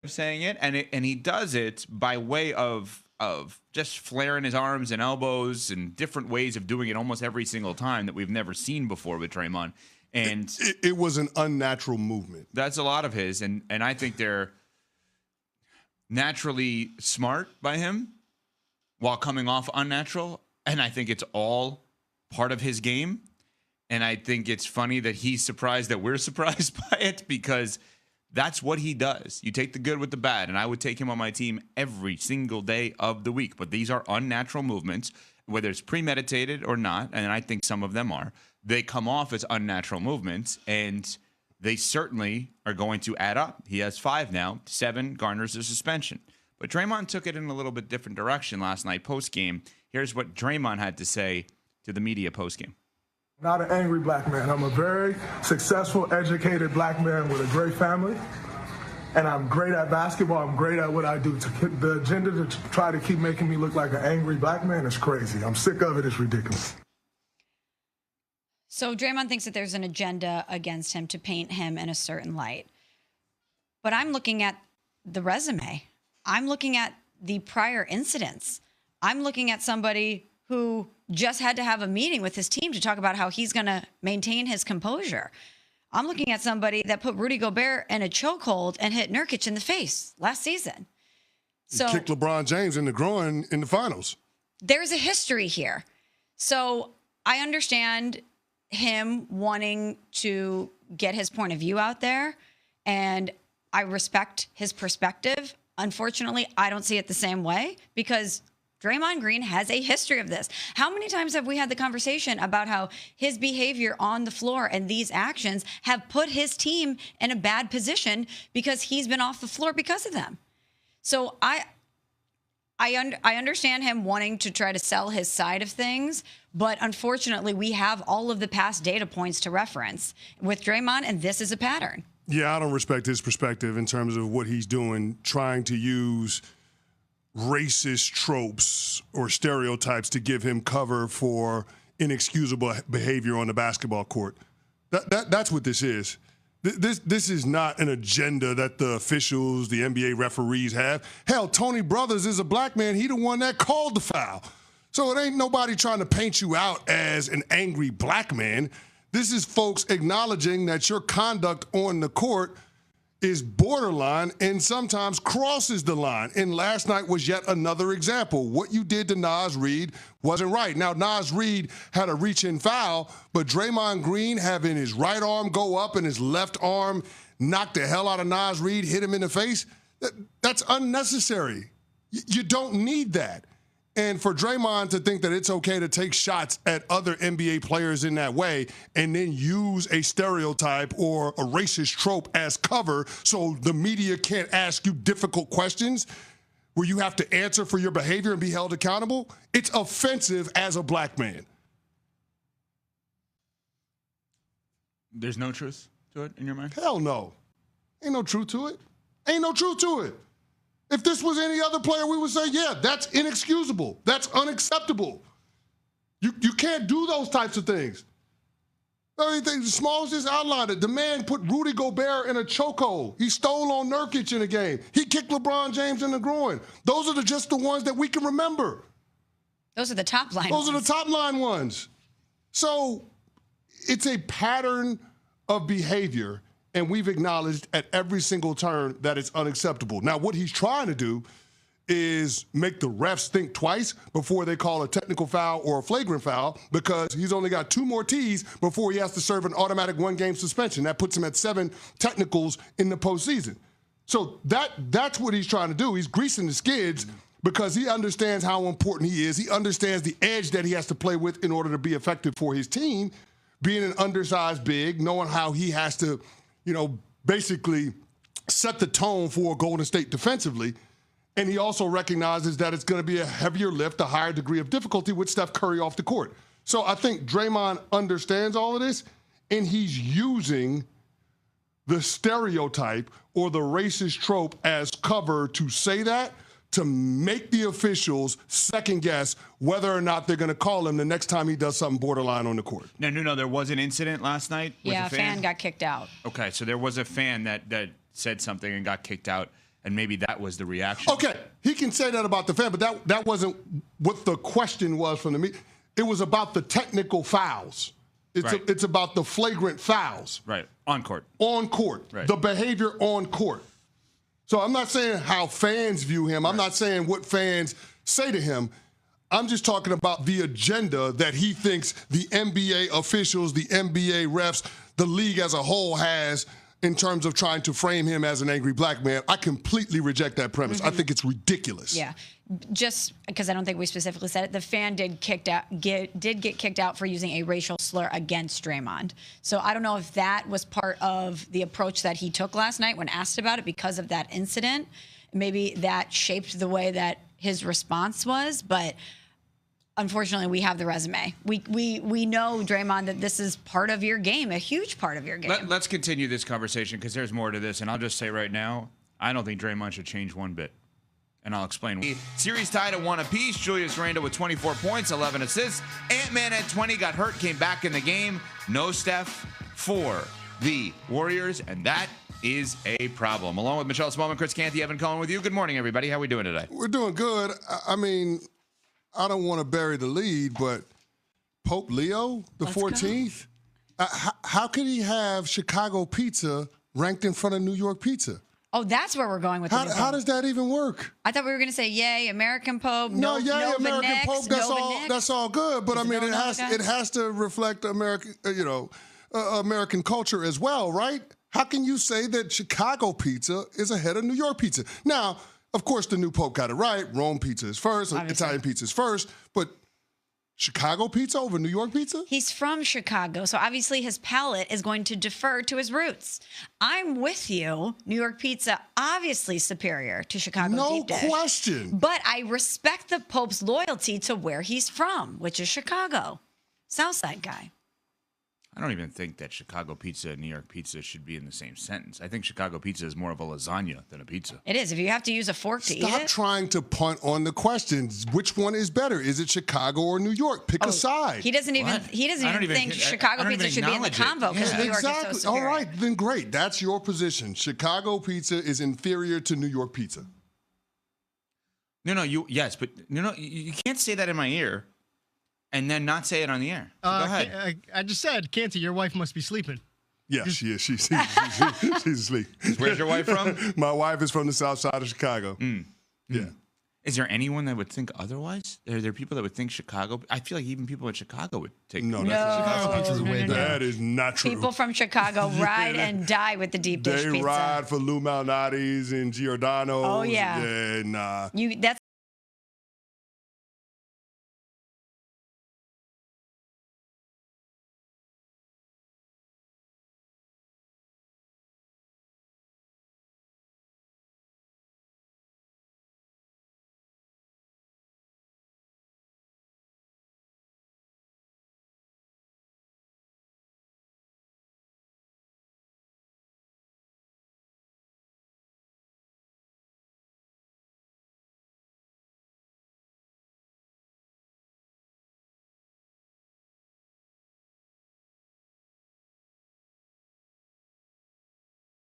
saying it, and he does it by way of just flaring his arms and elbows and different ways of doing it almost every single time that we've never seen before with Draymond. And it was an unnatural movement. That's a lot of his, and I think they're naturally smart by him while coming off unnatural, and I think it's all part of his game. And I think it's funny that he's surprised that we're surprised by it, because that's what he does. You take the good with the bad, and I would take him on my team every single day of the week. But these are unnatural movements, whether it's premeditated or not, and I think some of them are. They come off as unnatural movements, and they certainly are going to add up. He has 5 now. 7 garners a suspension. But Draymond took it in a little bit different direction last night postgame. Here's what Draymond had to say to the media postgame. Not an angry black man. I'm a very successful, educated black man with a great family. And I'm great at basketball. I'm great at what I do. The agenda to try to keep making me look like an angry black man is crazy. I'm sick of it. It's ridiculous. So Draymond thinks that there's an agenda against him to paint him in a certain light. But I'm looking at the resume. I'm looking at the prior incidents. I'm looking at somebody who just had to have a meeting with his team to talk about how he's going to maintain his composure. I'm looking at somebody that put Rudy Gobert in a chokehold and hit Nurkic in the face last season. So he kicked LeBron James in the groin in the finals. There's a history here. So I understand him wanting to get his point of view out there, and I respect his perspective. Unfortunately, I don't see it the same way, because Draymond Green has a history of this. How many times have we had the conversation about how his behavior on the floor and these actions have put his team in a bad position because he's been off the floor because of them? So I understand him wanting to try to sell his side of things, but unfortunately, we have all of the past data points to reference with Draymond, and this is a pattern. Yeah, I don't respect his perspective in terms of what he's doing, trying to use racist tropes or stereotypes to give him cover for inexcusable behavior on the basketball court. That's what this is. This is not an agenda that the officials, the NBA referees have. Hell, Tony Brothers is a black man. He the one that called the foul. So it ain't nobody trying to paint you out as an angry black man. This is folks acknowledging that your conduct on the court is borderline and sometimes crosses the line. And last night was yet another example. What you did to Naz Reid wasn't right. Now, Naz Reid had a reach-in foul, but Draymond Green having his right arm go up and his left arm knock the hell out of Naz Reid, hit him in the face, that's unnecessary. You don't need that. And for Draymond to think that it's okay to take shots at other NBA players in that way and then use a stereotype or a racist trope as cover so the media can't ask you difficult questions where you have to answer for your behavior and be held accountable, it's offensive as a black man. There's no truth to it in your mind? Hell no. Ain't no truth to it. Ain't no truth to it. If this was any other player, we would say, yeah, that's inexcusable. That's unacceptable. You can't do those types of things. Everything, the smallest just outlined it. The man put Rudy Gobert in a chokehold. He stole on Nurkic in a game. He kicked LeBron James in the groin. Those are just the ones that we can remember. Those are the top line ones. Those are the top line ones. So it's a pattern of behavior, and we've acknowledged at every single turn that it's unacceptable. Now, what he's trying to do is make the refs think twice before they call a technical foul or a flagrant foul, because he's only got 2 more T's before he has to serve an automatic 1-game suspension. That puts him at 7 technicals in the postseason. So that's what he's trying to do. He's greasing the skids because he understands how important he is. He understands the edge that he has to play with in order to be effective for his team, being an undersized big, knowing how he has to, basically set the tone for Golden State defensively. And he also recognizes that it's going to be a heavier lift, a higher degree of difficulty with Steph Curry off the court. So I think Draymond understands all of this, and he's using the stereotype or the racist trope as cover to say that, to make the officials second guess whether or not they're going to call him the next time he does something borderline on the court. Now, Nuno, there was an incident last night with a a fan got kicked out. Okay, so there was a fan that said something and got kicked out. And maybe that was the reaction. Okay, he can say that about the fan, but that wasn't what the question was from the media. It was about the technical fouls. It's about the flagrant fouls. Right, on court. On court, right. The behavior on court. So I'm not saying how fans view him. I'm not saying what fans say to him. I'm just talking about the agenda that he thinks the NBA officials, the NBA refs, the league as a whole has in terms of trying to frame him as an angry black man. I completely reject that premise. I think it's ridiculous. Yeah. Just because I don't think we specifically said it, the fan did get kicked out for using a racial slur against Draymond. So I don't know if that was part of the approach that he took last night when asked about it because of that incident. Maybe that shaped the way that his response was, but unfortunately, we have the resume. We know, Draymond, that this is part of your game, a huge part of your game. Let's continue this conversation because there's more to this. And I'll just say right now, I don't think Draymond should change one bit. And I'll explain. Series tied at 1 apiece. Julius Randle with 24 points, 11 assists. Ant-Man at 20, got hurt, came back in the game. No Steph for the Warriors, and that is a problem. Along with Michelle Smallman, Chris Canty, Evan Cohen with you. Good morning, everybody. How are we doing today? We're doing good. I mean, I don't want to bury the lead, but Pope Leo the 14th, how could he have Chicago pizza ranked in front of New York pizza? Oh, that's where we're going with it. How does that even work? I thought we were going to say, yay, American Pope. American Pope. That's all good. But I mean, it has to reflect American, American culture as well, right? How can you say that Chicago pizza is ahead of New York pizza? Now, of course, the new Pope got it right. Rome pizza is first. Obviously. Italian pizza is first. But Chicago pizza over New York pizza? He's from Chicago, so obviously his palate is going to defer to his roots. I'm with you. New York pizza, obviously superior to Chicago deep dish. No question. But I respect the Pope's loyalty to where he's from, which is Chicago. Southside guy. I don't even think that Chicago pizza and New York pizza should be in the same sentence. I think Chicago pizza is more of a lasagna than a pizza. It is. If you have to use a fork to eat it. Stop trying to punt on the questions. Which one is better? Is it Chicago or New York? Pick a side. He doesn't even think Chicago pizza should be in the convo because New York is so superior. All right, then great. That's your position. Chicago pizza is inferior to New York pizza. You can't say that in my ear. And then not say it on the air. So go ahead. I just said, Canty, your wife must be sleeping. Yeah, she is. She's asleep. Where's your wife from? My wife is from the south side of Chicago. Yeah. Is there anyone that would think otherwise? Are there people that would think Chicago? I feel like even people in Chicago would take Chicago pizza's way better. That is not true. People from Chicago ride and die with the deep dish pizza. They ride for Lou Malnati's and Giordano's. Oh, yeah. Yeah, nah.